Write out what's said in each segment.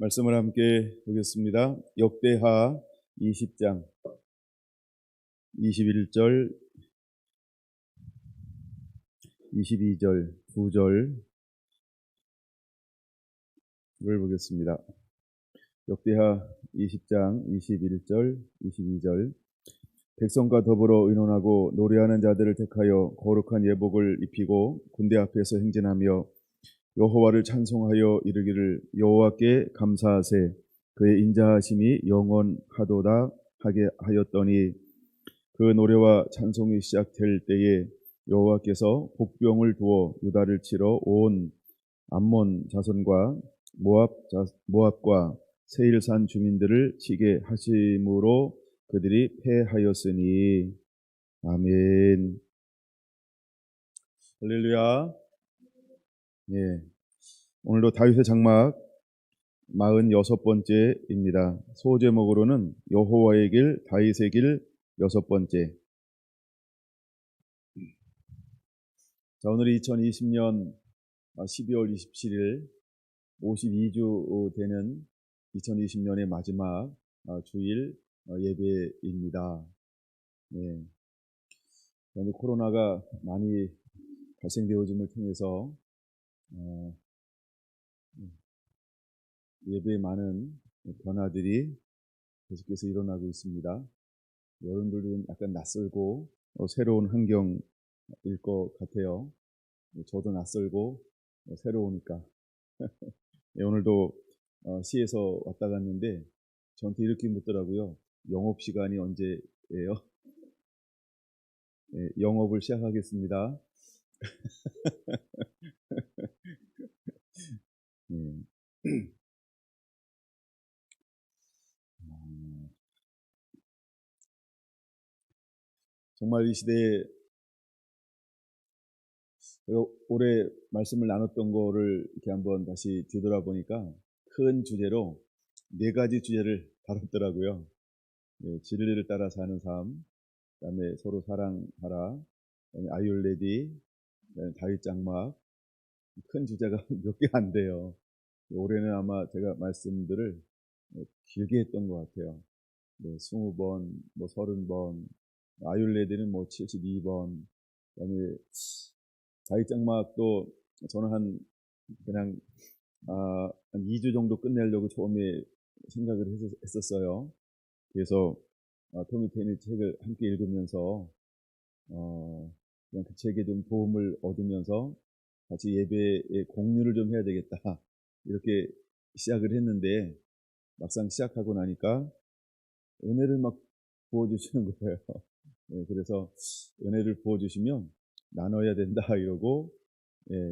말씀을 함께 보겠습니다. 역대하 20장 21절, 22절, 9절을 보겠습니다. 역대하 20장 21절, 22절. 백성과 더불어 의논하고 노래하는 자들을 택하여 거룩한 예복을 입히고 군대 앞에서 행진하며 여호와를 찬송하여 이르기를 여호와께 감사하세 그의 인자하심이 영원하도다 하게 하였더니 그 노래와 찬송이 시작될 때에 여호와께서 복병을 두어 유다를 치러 온 암몬 자손과 모압과 세일산 주민들을 치게 하심으로 그들이 패하였으니. 아멘. 할렐루야. 예. 오늘도 다윗의 장막 46번째입니다. 소제목으로는 여호와의 길, 다윗의 길 6번째. 자, 오늘이 2020년 12월 27일 52주 되는 2020년의 마지막 주일 예배입니다. 예. 코로나가 많이 발생되어짐을 통해서 예배에 많은 변화들이 계속해서 일어나고 있습니다. 여러분들도 약간 낯설고 새로운 환경일 것 같아요. 저도 낯설고 새로우니까. 오늘도 시에서 왔다 갔는데 저한테 이렇게 묻더라고요. 영업시간이 언제예요? 네, 영업을 시작하겠습니다. 네. 정말 이 시대에 제가 올해 말씀을 나눴던 거를 이렇게 한번 다시 뒤돌아보니까 큰 주제로 4가지 주제를 다뤘더라고요. 네, 진리를 따라 사는 삶, 그다음에 서로 사랑하라, 그다음에 아율레디, 그다음에 다윗 장막. 큰 주제가 몇 개 안 돼요. 올해는 아마 제가 말씀들을 길게 했던 것 같아요. 네, 20번, 뭐 30번, 아율레디는 뭐 72번, 그다음에 다윗 장막도 저는 그냥 한 2주 정도 끝내려고 처음에 생각을 했었어요. 그래서 토미 테니 책을 함께 읽으면서 그냥 그 책에 좀 도움을 얻으면서 같이 예배에 공유를 좀 해야 되겠다 이렇게 시작을 했는데 막상 시작하고 나니까 은혜를 막 부어주시는 거예요. 네, 그래서 은혜를 부어주시면 나눠야 된다 이러고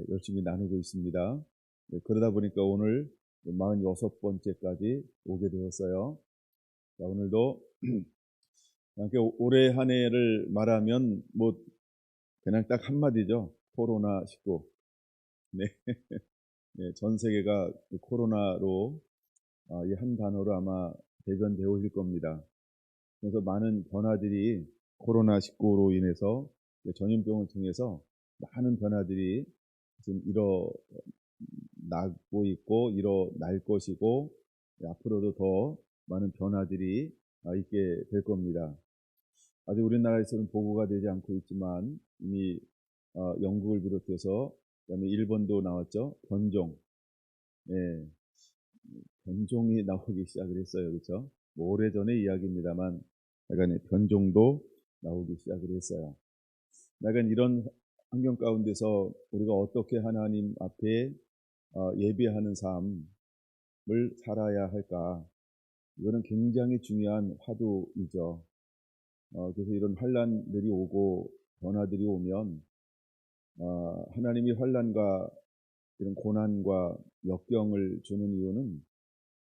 열심히 나누고 있습니다. 네, 그러다 보니까 오늘 46번째까지 오게 되었어요. 자, 오늘도 올해 한 해를 말하면 뭐 그냥 딱 한마디죠. 코로나19. 네. 네, 전 세계가 코로나로 이 한 단어로 아마 대변되어질 겁니다. 그래서 많은 변화들이 코로나19로 인해서 전염병을 통해서 많은 변화들이 지금 일어나고 있고 일어날 것이고 앞으로도 더 많은 변화들이 있게 될 겁니다. 아직 우리나라에서는 보고가 되지 않고 있지만 이미 영국을 비롯해서 그다음에 일본도 나왔죠. 변종. 예, 변종이 나오기 시작을 했어요. 그렇죠? 뭐 오래전의 이야기입니다만 약간 변종도 나오기 시작을 했어요. 약간 이런 환경 가운데서 우리가 어떻게 하나님 앞에 예배하는 삶을 살아야 할까? 이거는 굉장히 중요한 화두이죠. 그래서 이런 환란들이 오고 변화들이 오면 하나님이 환란과 이런 고난과 역경을 주는 이유는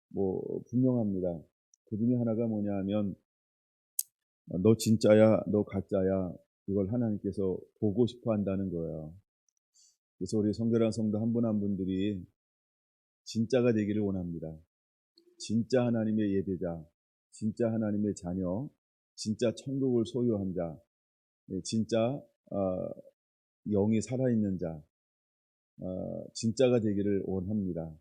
뭐 분명합니다. 그 중에 하나가 뭐냐 하면 너 진짜야, 너 가짜야, 이걸 하나님께서 보고 싶어 한다는 거예요. 그래서 우리 성결한 성도 한 분 한 분들이 진짜가 되기를 원합니다. 진짜 하나님의 예배자, 진짜 하나님의 자녀, 진짜 천국을 소유한 자, 진짜 영이 살아있는 자, 진짜가 되기를 원합니다.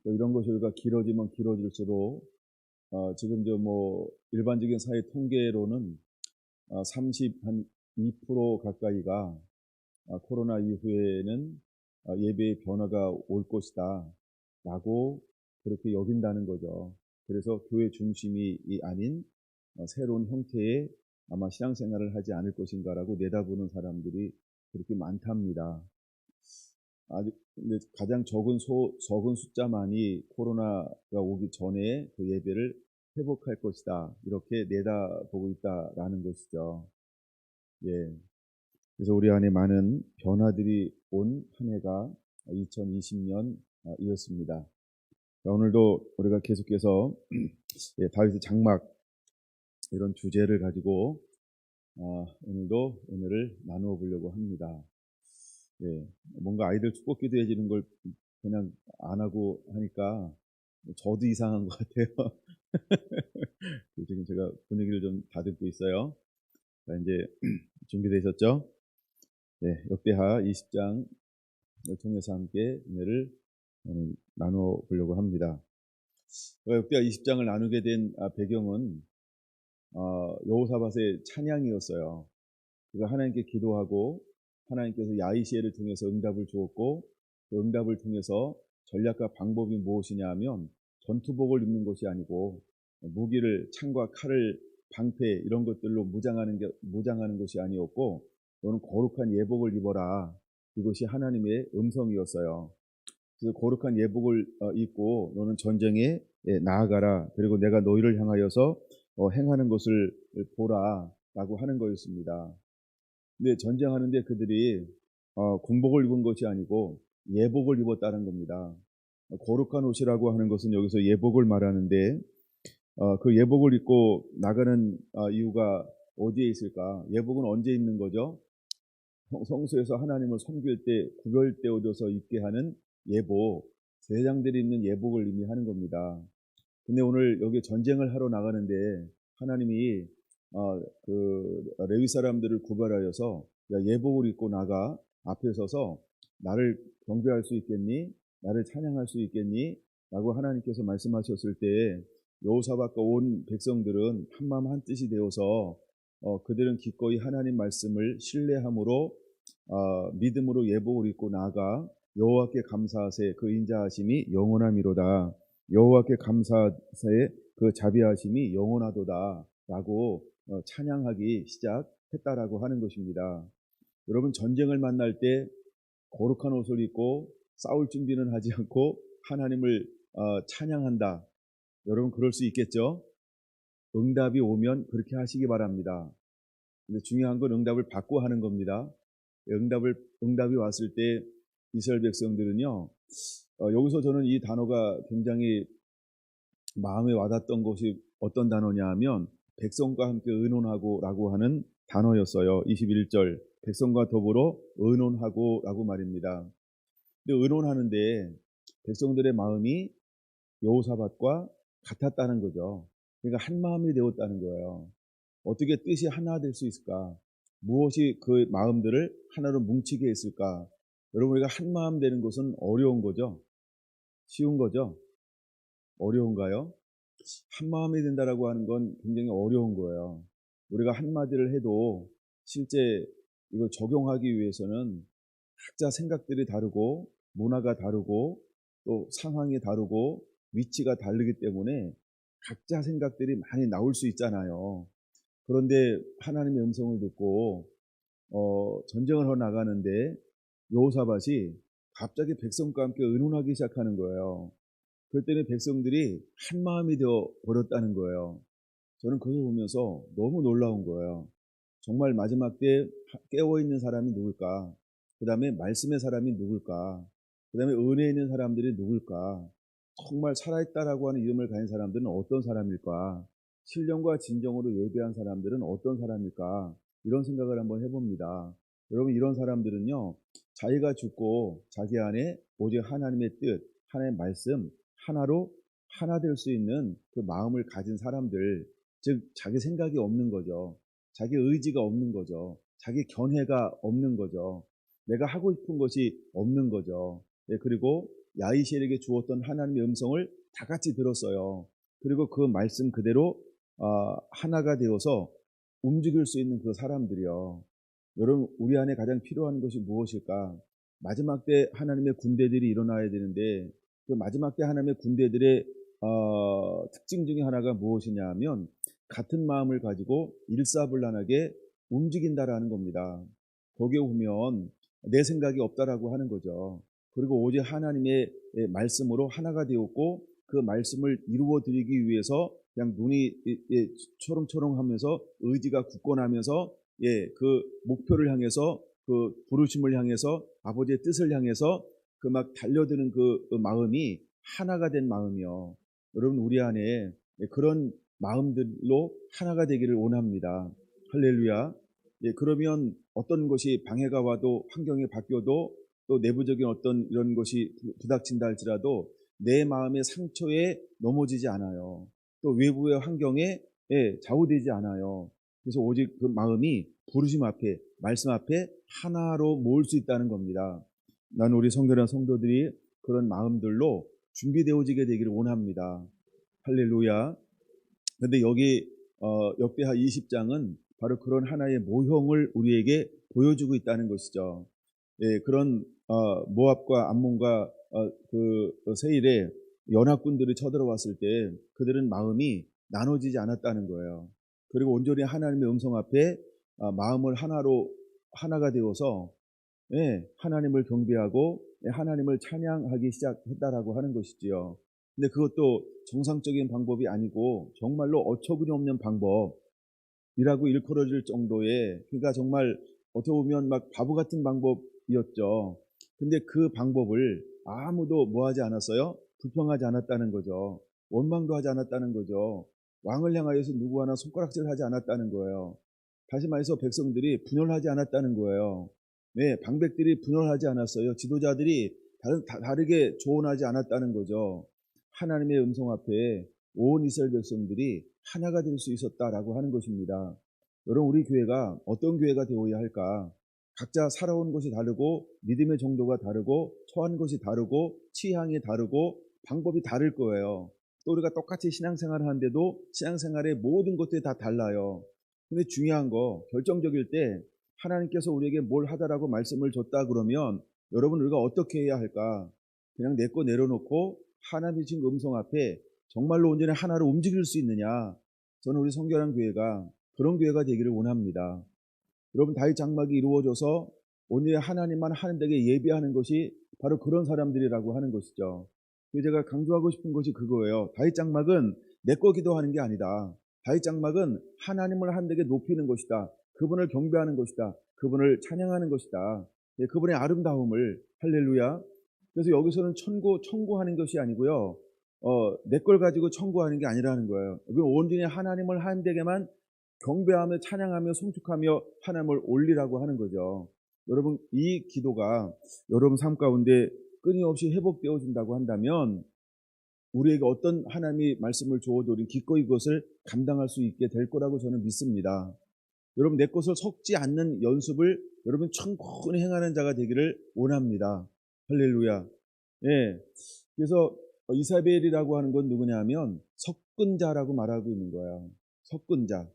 또 이런 것이 우리가 길어지면 길어질수록 지금 일반적인 사회 통계로는 32% 가까이가 코로나 이후에는 예배의 변화가 올 것이다 라고 그렇게 여긴다는 거죠. 그래서 교회 중심이 아닌 새로운 형태의 아마 신앙생활을 하지 않을 것인가라고 내다보는 사람들이 그렇게 많답니다. 근데 가장 적은 숫자만이 코로나가 오기 전에 그 예배를 회복할 것이다 이렇게 내다보고 있다라는 것이죠. 예. 그래서 우리 안에 많은 변화들이 온 한 해가 2020년이었습니다. 오늘도 우리가 계속해서 다윗의 장막 이런 주제를 가지고 오늘도 은혜를 나누어 보려고 합니다. 예, 뭔가 아이들 축복 기도해 지는 걸 그냥 안 하고 하니까 저도 이상한 것 같아요. 지금 제가 분위기를 좀 다듬고 있어요. 자, 이제 준비되셨죠? 네, 역대하 20장을 통해서 함께 은혜를 나누어 보려고 합니다. 역대하 20장을 나누게 된 배경은 여호사밧의 찬양이었어요. 그가 하나님께 기도하고 하나님께서 야이시엘을 통해서 응답을 주었고 그 응답을 통해서 전략과 방법이 무엇이냐 하면 전투복을 입는 것이 아니고 무기를 창과 칼을 방패 이런 것들로 무장하는 것이 아니었고 너는 거룩한 예복을 입어라. 이것이 하나님의 음성이었어요. 그래서 거룩한 예복을 입고 너는 전쟁에 나아가라. 그리고 내가 너희를 향하여서 행하는 것을 보라 라고 하는 거였습니다. 근데 전쟁하는데 그들이 군복을 입은 것이 아니고 예복을 입었다는 겁니다. 거룩한 옷이라고 하는 것은 여기서 예복을 말하는데 그 예복을 입고 나가는 이유가 어디에 있을까? 예복은 언제 입는 거죠? 성소에서 하나님을 섬길 때 구별되어져서 입게 하는 예복, 제사장들이 입는 예복을 의미하는 겁니다. 근데 오늘 여기 전쟁을 하러 나가는데 하나님이 그 레위 사람들을 구별하여서 야, 예복을 입고 나가 앞에 서서 나를 경배할 수 있겠니? 나를 찬양할 수 있겠니? 라고 하나님께서 말씀하셨을 때 여호사밧과 온 백성들은 한마음 한뜻이 되어서 그들은 기꺼이 하나님 말씀을 신뢰함으로 믿음으로 예복을 입고 나아가 여호와께 감사하세 그 인자하심이 영원함이로다. 여호와께 감사하세 그 자비하심이 영원하도다 라고 찬양하기 시작했다라고 하는 것입니다. 여러분 전쟁을 만날 때 거룩한 옷을 입고 싸울 준비는 하지 않고 하나님을 찬양한다. 여러분 그럴 수 있겠죠? 응답이 오면 그렇게 하시기 바랍니다. 근데 중요한 건 응답을 받고 하는 겁니다. 응답이 왔을 때 이스라엘 백성들은요. 여기서 저는 이 단어가 굉장히 마음에 와닿던 것이 어떤 단어냐 하면 백성과 함께 의논하고 라고 하는 단어였어요. 21절 백성과 더불어 의논하고 라고 말입니다. 근데 의논하는데 백성들의 마음이 여호사밧과 같았다는 거죠. 그러니까 한 마음이 되었다는 거예요. 어떻게 뜻이 하나 될 수 있을까? 무엇이 그 마음들을 하나로 뭉치게 했을까? 여러분 우리가 한 마음 되는 것은 어려운 거죠? 쉬운 거죠? 어려운가요? 한 마음이 된다라고 하는 건 굉장히 어려운 거예요. 우리가 한마디를 해도 실제 이걸 적용하기 위해서는 각자 생각들이 다르고 문화가 다르고 또 상황이 다르고 위치가 다르기 때문에 각자 생각들이 많이 나올 수 있잖아요. 그런데 하나님의 음성을 듣고 전쟁을 하러 나가는데 여호사밧이 갑자기 백성과 함께 의논하기 시작하는 거예요. 그때는 백성들이 한 마음이 되어 버렸다는 거예요. 저는 그걸 보면서 너무 놀라운 거예요. 정말 마지막 때 깨어있는 사람이 누굴까? 그 다음에 말씀의 사람이 누굴까? 그 다음에 은혜 있는 사람들이 누굴까? 정말 살아있다라고 하는 이름을 가진 사람들은 어떤 사람일까? 신령과 진정으로 예배한 사람들은 어떤 사람일까? 이런 생각을 한번 해봅니다. 여러분 이런 사람들은요. 자기가 죽고 자기 안에 오직 하나님의 뜻, 하나님의 말씀 하나로 하나 될 수 있는 그 마음을 가진 사람들, 즉 자기 생각이 없는 거죠. 자기 의지가 없는 거죠. 자기 견해가 없는 거죠. 내가 하고 싶은 것이 없는 거죠. 그리고 야이시엘에게 주었던 하나님의 음성을 다 같이 들었어요. 그리고 그 말씀 그대로 하나가 되어서 움직일 수 있는 그 사람들이요. 여러분, 우리 안에 가장 필요한 것이 무엇일까? 마지막 때 하나님의 군대들이 일어나야 되는데, 그 마지막 때 하나님의 군대들의 특징 중에 하나가 무엇이냐 하면, 같은 마음을 가지고 일사불란하게 움직인다라는 겁니다. 거기에 보면 내 생각이 없다라고 하는 거죠. 그리고 오직 하나님의 말씀으로 하나가 되었고, 그 말씀을 이루어 드리기 위해서 그냥 눈이 초롱초롱하면서 의지가 굳건하면서 그 목표를 향해서, 그 부르심을 향해서, 아버지의 뜻을 향해서 그 막 달려드는 그 마음이 하나가 된 마음이요. 여러분, 우리 안에 그런 마음들로 하나가 되기를 원합니다. 할렐루야. 그러면 어떤 것이 방해가 와도, 환경이 바뀌어도, 또 내부적인 어떤 이런 것이 부닥친다 할지라도 내 마음의 상처에 넘어지지 않아요. 또 외부의 환경에 좌우되지 않아요. 그래서 오직 그 마음이 부르심 앞에, 말씀 앞에 하나로 모을 수 있다는 겁니다. 나는 우리 성결한 성도들이 그런 마음들로 준비되어지게 되기를 원합니다. 할렐루야. 그런데 여기 역대하 20장은 바로 그런 하나의 모형을 우리에게 보여주고 있다는 것이죠. 그런 모압과 암몬과 그 세일에 연합군들이 쳐들어왔을 때 그들은 마음이 나눠지지 않았다는 거예요. 그리고 온전히 하나님의 음성 앞에 마음을 하나가 되어서 하나님을 경배하고 하나님을 찬양하기 시작했다라고 하는 것이지요. 근데 그것도 정상적인 방법이 아니고 정말로 어처구니 없는 방법이라고 일컬어질 정도의, 그러니까 정말 어떻게 보면 막 바보 같은 방법이었죠. 근데 그 방법을 아무도 뭐하지 않았어요? 불평하지 않았다는 거죠. 원망도 하지 않았다는 거죠. 왕을 향하여서 누구 하나 손가락질하지 않았다는 거예요. 다시 말해서 백성들이 분열하지 않았다는 거예요. 방백들이 분열하지 않았어요. 지도자들이 다르게 조언하지 않았다는 거죠. 하나님의 음성 앞에 온 이스라엘 백성들이 하나가 될 수 있었다라고 하는 것입니다. 여러분, 우리 교회가 어떤 교회가 되어야 할까? 각자 살아온 것이 다르고, 믿음의 정도가 다르고, 처한 것이 다르고, 취향이 다르고, 방법이 다를 거예요. 또 우리가 똑같이 신앙생활을 하는데도 신앙생활의 모든 것들이 다 달라요. 근데 중요한 거, 결정적일 때 하나님께서 우리에게 뭘 하다라고 말씀을 줬다 그러면 여러분, 우리가 어떻게 해야 할까? 그냥 내 거 내려놓고 하나님의 주신 음성 앞에 정말로 온전히 하나로 움직일 수 있느냐? 저는 우리 성결한 교회가 그런 교회가 되기를 원합니다. 여러분, 다윗 장막이 이루어져서 온전히 하나님만 하는 데게 예배하는 것이 바로 그런 사람들이라고 하는 것이죠. 제가 강조하고 싶은 것이 그거예요. 다윗 장막은 내 거 기도하는 게 아니다. 다윗 장막은 하나님을 하는 데게 높이는 것이다. 그분을 경배하는 것이다. 그분을 찬양하는 것이다. 그분의 아름다움을, 할렐루야. 그래서 여기서는 청구하는 것이 아니고요. 내 걸 가지고 청구하는 게 아니라는 거예요. 여기는 온전히 하나님을 하는 데게만 경배하며 찬양하며 송축하며 하나님을 올리라고 하는 거죠. 여러분, 이 기도가 여러분 삶 가운데 끊임없이 회복되어진다고 한다면 우리에게 어떤 하나님이 말씀을 주어도 우리 기꺼이 그것을 감당할 수 있게 될 거라고 저는 믿습니다. 여러분, 내 것을 섞지 않는 연습을 여러분 충분히 행하는 자가 되기를 원합니다. 할렐루야. 그래서 이사벨이라고 하는 건 누구냐 하면 섞은 자라고 말하고 있는 거야. 섞은 자.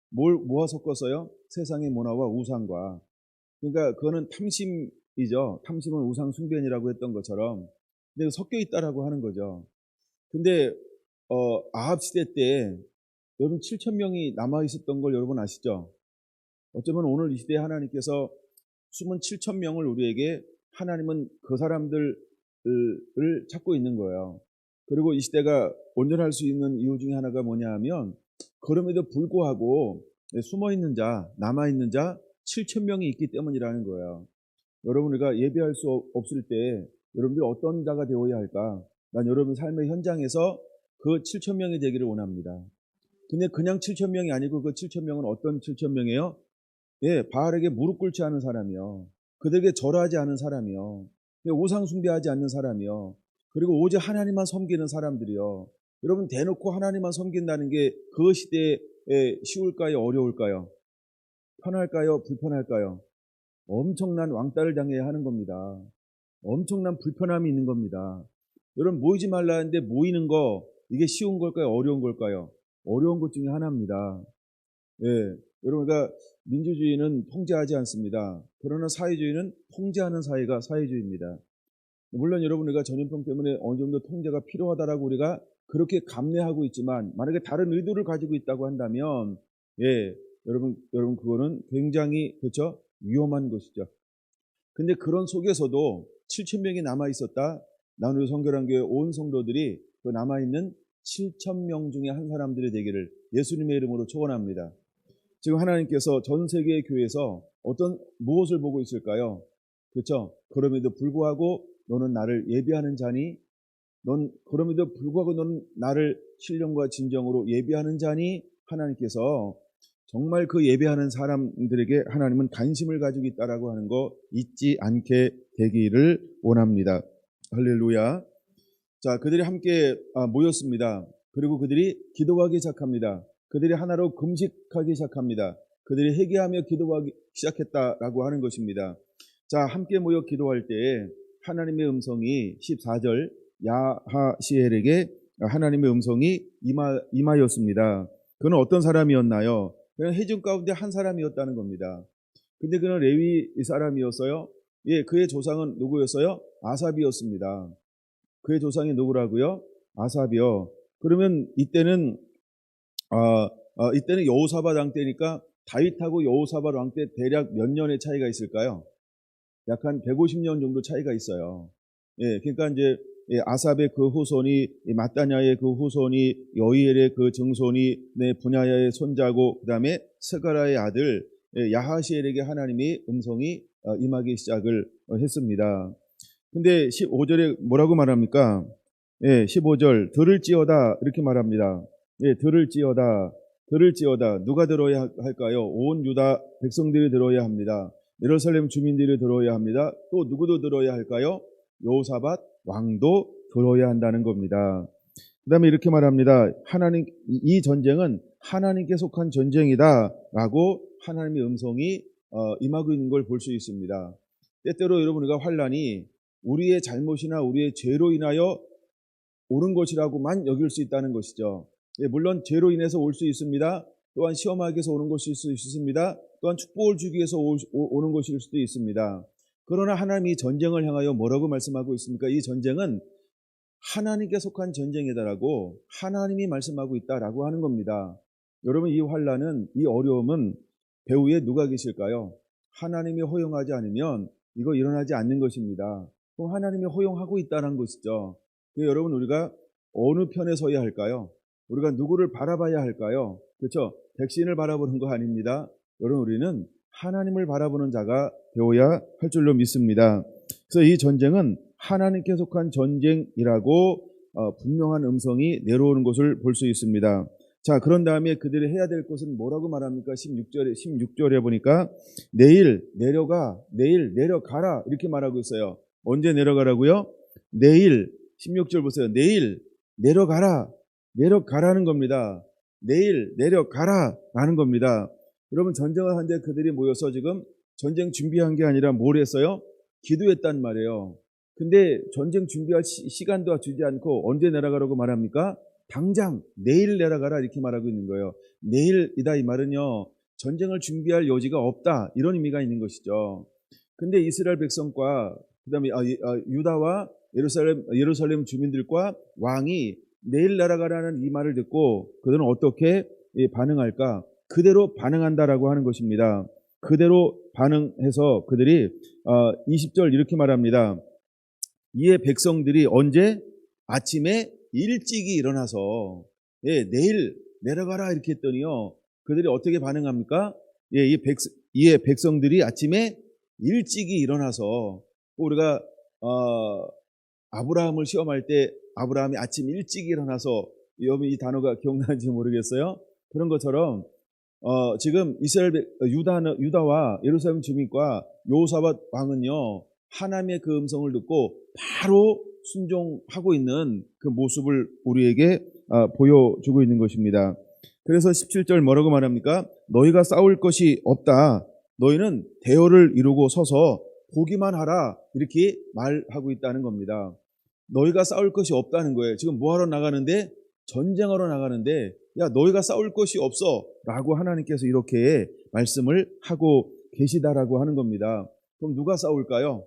뭐와 섞었어요? 세상의 문화와 우상과. 그러니까 그거는 탐심이죠. 탐심은 우상 숭배이라고 했던 것처럼. 근데 섞여 있다라고 하는 거죠. 근데 아합 시대 때 여러분 7천 명이 남아 있었던 걸 여러분 아시죠? 어쩌면 오늘 이 시대에 하나님께서 숨은 7천 명을 우리에게, 하나님은 그 사람들을 찾고 있는 거예요. 그리고 이 시대가 온전할 수 있는 이유 중에 하나가 뭐냐 하면 그럼에도 불구하고 숨어있는 자, 남아있는 자 7천 명이 있기 때문이라는 거예요. 여러분, 우리가 예배할 수 없을 때 여러분들이 어떤 자가 되어야 할까? 난 여러분 삶의 현장에서 그 7천 명이 되기를 원합니다. 근데 그냥 7천 명이 아니고 그 7천 명은 어떤 7천 명이에요? 바알에게 무릎 꿇지 않은 사람이요. 그들에게 절하지 않은 사람이요. 우상 숭배하지 않는 사람이요. 그리고 오직 하나님만 섬기는 사람들이요. 여러분, 대놓고 하나님만 섬긴다는 게 그 시대에 쉬울까요? 어려울까요? 편할까요? 불편할까요? 엄청난 왕따를 당해야 하는 겁니다. 엄청난 불편함이 있는 겁니다. 여러분 모이지 말라는데 모이는 거 이게 쉬운 걸까요? 어려운 걸까요? 어려운 것 중에 하나입니다. 예, 여러분 그러니까 민주주의는 통제하지 않습니다. 그러나 사회주의는 통제하는 사회가 사회주의입니다. 물론 여러분 우리가 전염병 때문에 어느 정도 통제가 필요하다라고 우리가 그렇게 감내하고 있지만 만약에 다른 의도를 가지고 있다고 한다면 여러분 그거는 굉장히 그렇죠? 위험한 것이죠. 근데 그런 속에서도 7,000명이 남아 있었다. 나누 성결한 교회 온 성도들이 그 남아 있는 7,000명 중에 한 사람들이 되기를 예수님의 이름으로 축원합니다. 지금 하나님께서 전 세계의 교회에서 무엇을 보고 있을까요? 그렇죠? 그럼에도 불구하고 너는 나를 예비하는 자니, 그럼에도 불구하고 너는 나를 신령과 진정으로 예비하는 자니, 하나님께서 정말 그 예배하는 사람들에게 하나님은 관심을 가지고 있다라고 하는 거 잊지 않게 되기를 원합니다. 할렐루야. 자, 그들이 함께 모였습니다. 그리고 그들이 기도하기 시작합니다. 그들이 하나로 금식하기 시작합니다. 그들이 회개하며 기도하기 시작했다라고 하는 것입니다. 자, 함께 모여 기도할 때에 하나님의 음성이 14절 야하시엘에게 하나님의 음성이 임하였습니다. 그는 어떤 사람이었나요? 그냥 회중 가운데 한 사람이었다는 겁니다. 근데 그는 레위 사람이었어요. 예, 그의 조상은 누구였어요? 아삽이었습니다. 그의 조상이 누구라고요? 아삽이요. 그러면 이때는 여호사밧 왕 때니까 다윗하고 여호사밧 왕 때 대략 몇 년의 차이가 있을까요? 약 한 150년 정도 차이가 있어요. 예, 그러니까 이제 아삽의 그 후손이 마따냐의 그 후손이 여이엘의 그 증손이 분야야의 손자고 그다음에 스가라의 아들 야하시엘에게 하나님이 음성이 임하기 시작을 했습니다. 근데 15절에 뭐라고 말합니까? 예, 15절 들을지어다 이렇게 말합니다. 예, 들을지어다 누가 들어야 할까요? 온 유다 백성들이 들어야 합니다. 예루살렘 주민들이 들어야 합니다. 또 누구도 들어야 할까요? 여호사밧 왕도 들어야 한다는 겁니다. 그 다음에 이렇게 말합니다. 이 전쟁은 하나님께 속한 전쟁이다라고 하나님의 음성이 임하고 있는 걸 볼 수 있습니다. 때때로 여러분 우리가 환난이 우리의 잘못이나 우리의 죄로 인하여 오는 것이라고만 여길 수 있다는 것이죠. 예, 물론 죄로 인해서 올 수 있습니다. 또한 시험하기 위해서 오는 것일 수 있습니다. 또한 축복을 주기 위해서 오는 것일 수도 있습니다. 그러나 하나님이 전쟁을 향하여 뭐라고 말씀하고 있습니까? 이 전쟁은 하나님께 속한 전쟁이다라고 하나님이 말씀하고 있다라고 하는 겁니다. 여러분 이 환난은 이 어려움은 배후에 누가 계실까요? 하나님이 허용하지 않으면 이거 일어나지 않는 것입니다. 그럼 하나님이 허용하고 있다는 것이죠. 여러분 우리가 어느 편에 서야 할까요? 우리가 누구를 바라봐야 할까요? 그렇죠? 백신을 바라보는 거 아닙니다. 여러분 우리는 하나님을 바라보는 자가 되어야 할 줄로 믿습니다. 그래서 이 전쟁은 하나님께 속한 전쟁이라고 분명한 음성이 내려오는 것을 볼 수 있습니다. 자, 그런 다음에 그들이 해야 될 것은 뭐라고 말합니까? 16절에 보니까 내일 내려가라 이렇게 말하고 있어요. 언제 내려가라고요? 내일 16절 보세요. 내일 내려가라는 겁니다. 내일 내려가라라는 겁니다. 여러분 전쟁을 하는데 그들이 모여서 지금 전쟁 준비한 게 아니라 뭘 했어요? 기도했단 말이에요. 근데 전쟁 준비할 시간도 주지 않고 언제 내려가라고 말합니까? 당장 내일 내려가라 이렇게 말하고 있는 거예요. 내일이다 이 말은요. 전쟁을 준비할 여지가 없다 이런 의미가 있는 것이죠. 근데 이스라엘 백성과 그다음에 유다와 예루살렘 주민들과 왕이 내일 내려가라는 이 말을 듣고 그들은 어떻게 반응할까? 그대로 반응한다라고 하는 것입니다. 그대로 반응해서 그들이 20절 이렇게 말합니다. 이에 백성들이 언제? 아침에 일찍이 일어나서 내일 내려가라 이렇게 했더니요. 그들이 어떻게 반응합니까? 이에 백성들이 아침에 일찍이 일어나서 우리가 아브라함을 시험할 때 아브라함이 아침 일찍 일어나서 여러분 이 단어가 기억나는지 모르겠어요. 그런 것처럼 지금 유다와 예루살렘 주민과 여호사밧 왕은요 하나님의 그 음성을 듣고 바로 순종하고 있는 그 모습을 우리에게 보여주고 있는 것입니다. 그래서 17절 뭐라고 말합니까? 너희가 싸울 것이 없다. 너희는 대열을 이루고 서서 보기만 하라 이렇게 말하고 있다는 겁니다. 너희가 싸울 것이 없다는 거예요. 지금 뭐하러 나가는데? 전쟁하러 나가는데 야 너희가 싸울 것이 없어 라고 하나님께서 이렇게 말씀을 하고 계시다라고 하는 겁니다. 그럼 누가 싸울까요?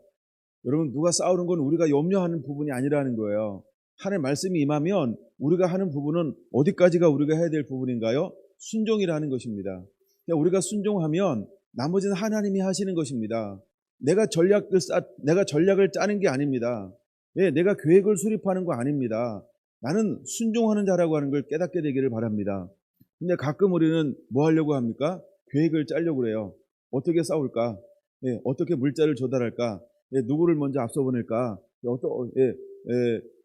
여러분, 누가 싸우는 건 우리가 염려하는 부분이 아니라는 거예요. 하나님의 말씀이 임하면 우리가 하는 부분은 어디까지가 우리가 해야 될 부분인가요? 순종이라는 것입니다. 우리가 순종하면 나머지는 하나님이 하시는 것입니다. 내가 전략을 짜는 게 아닙니다. 내가 계획을 수립하는 거 아닙니다. 나는 순종하는 자라고 하는 걸 깨닫게 되기를 바랍니다. 근데 가끔 우리는 뭐 하려고 합니까? 계획을 짜려고 그래요. 어떻게 싸울까? 어떻게 물자를 조달할까? 누구를 먼저 앞서 보낼까?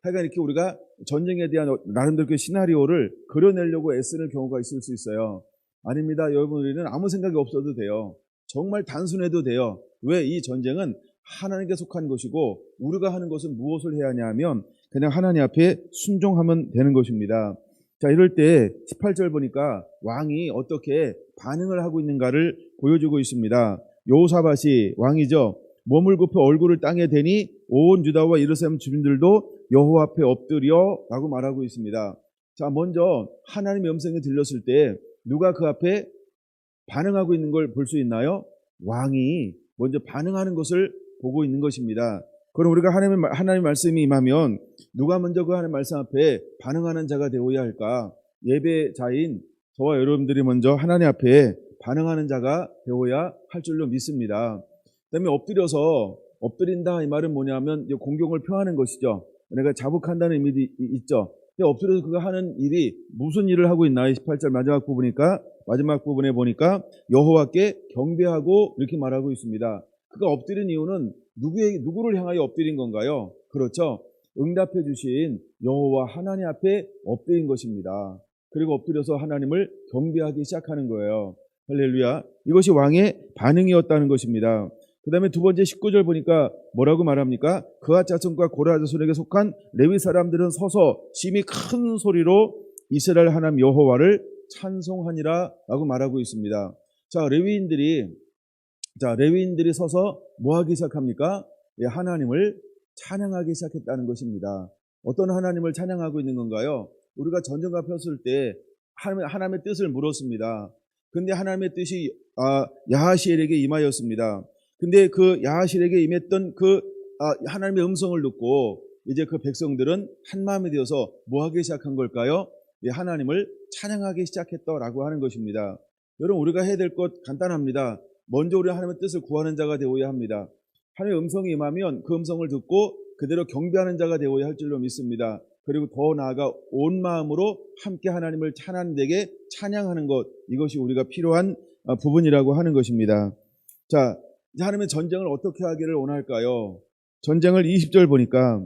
하여간 이렇게 우리가 전쟁에 대한 나름대로 그 시나리오를 그려내려고 애쓰는 경우가 있을 수 있어요. 아닙니다. 여러분, 우리는 아무 생각이 없어도 돼요. 정말 단순해도 돼요. 왜? 이 전쟁은 하나님께 속한 것이고 우리가 하는 것은 무엇을 해야 하냐 하면 그냥 하나님 앞에 순종하면 되는 것입니다. 자, 이럴 때 18절 보니까 왕이 어떻게 반응을 하고 있는가를 보여주고 있습니다. 여호사밧이 왕이죠. 몸을 굽혀 얼굴을 땅에 대니 온 유다와 예루살렘 주민들도 여호와 앞에 엎드려 라고 말하고 있습니다. 자, 먼저 하나님의 음성이 들렸을 때 누가 그 앞에 반응하고 있는 걸 볼 수 있나요? 왕이 먼저 반응하는 것을 보고 있는 것입니다. 그럼 우리가 하나님의 말씀이 임하면 누가 먼저 그 하나님의 말씀 앞에 반응하는 자가 되어야 할까? 예배자인 저와 여러분들이 먼저 하나님 앞에 반응하는 자가 되어야 할 줄로 믿습니다. 그다음에 엎드린다 이 말은 뭐냐면 공경을 표하는 것이죠. 내가 자복한다는 의미도 있죠. 엎드려서 그가 하는 일이 무슨 일을 하고 있나요? 18절 마지막 부분에 보니까 여호와께 경배하고 이렇게 말하고 있습니다. 그가 엎드린 이유는 누구를 향하여 엎드린 건가요? 그렇죠. 응답해 주신 여호와 하나님 앞에 엎드린 것입니다. 그리고 엎드려서 하나님을 경배하기 시작하는 거예요. 할렐루야. 이것이 왕의 반응이었다는 것입니다. 그 다음에 두 번째 19절 보니까 뭐라고 말합니까? 그하 자손과 고라 자손에게 속한 레위 사람들은 서서 심히 큰 소리로 이스라엘 하나님 여호와를 찬송하니라 라고 말하고 있습니다. 자, 레위인들이 서서 뭐 하기 시작합니까? 하나님을 찬양하기 시작했다는 것입니다. 어떤 하나님을 찬양하고 있는 건가요? 우리가 전쟁과 폈을 때 하나님의 뜻을 물었습니다. 근데 하나님의 뜻이 야하시엘에게 임하였습니다. 근데 그 야하시엘에게 임했던 하나님의 음성을 듣고 이제 그 백성들은 한 마음이 되어서 뭐 하기 시작한 걸까요? 하나님을 찬양하기 시작했다라고 하는 것입니다. 여러분, 우리가 해야 될 것 간단합니다. 먼저 우리 하나님의 뜻을 구하는 자가 되어야 합니다. 하나님의 음성이 임하면 그 음성을 듣고 그대로 경배하는 자가 되어야 할 줄로 믿습니다. 그리고 더 나아가 온 마음으로 함께 하나님을 찬양되게 찬양하는 것, 이것이 우리가 필요한 부분이라고 하는 것입니다. 자, 이제 하나님의 전쟁을 어떻게 하기를 원할까요? 전쟁을 20절 보니까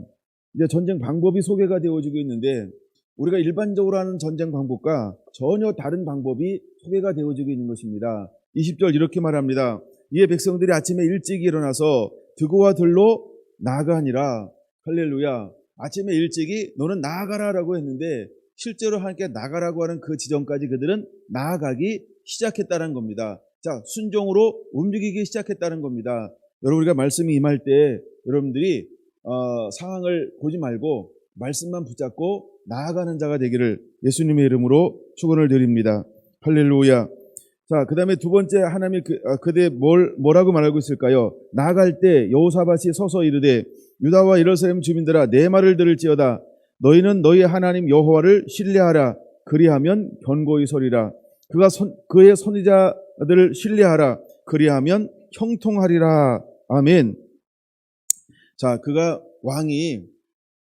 이제 전쟁 방법이 소개가 되어지고 있는데 우리가 일반적으로 하는 전쟁 방법과 전혀 다른 방법이 소개가 되어지고 있는 것입니다. 20절 이렇게 말합니다. 이에 백성들이 아침에 일찍 일어나서 드고와 들로 나아가니라. 할렐루야. 아침에 일찍이 너는 나아가라라고 했는데 실제로 하나님께 나가라고 하는 그 지점까지 그들은 나아가기 시작했다는 겁니다. 자, 순종으로 움직이기 시작했다는 겁니다. 여러분, 우리가 말씀이 임할 때 여러분들이 상황을 보지 말고 말씀만 붙잡고 나아가는 자가 되기를 예수님의 이름으로 축원을 드립니다. 할렐루야. 자, 그 다음에 두 번째 하나님이 그대 뭐라고 말하고 있을까요? 나아갈 때 여호사밧이 서서 이르되 유다와 예루살렘 주민들아 내 말을 들을지어다. 너희는 너희 하나님 여호와를 신뢰하라. 그리하면 견고히 서리라. 그의 선지자들을 신뢰하라. 그리하면 형통하리라. 아멘. 자, 왕이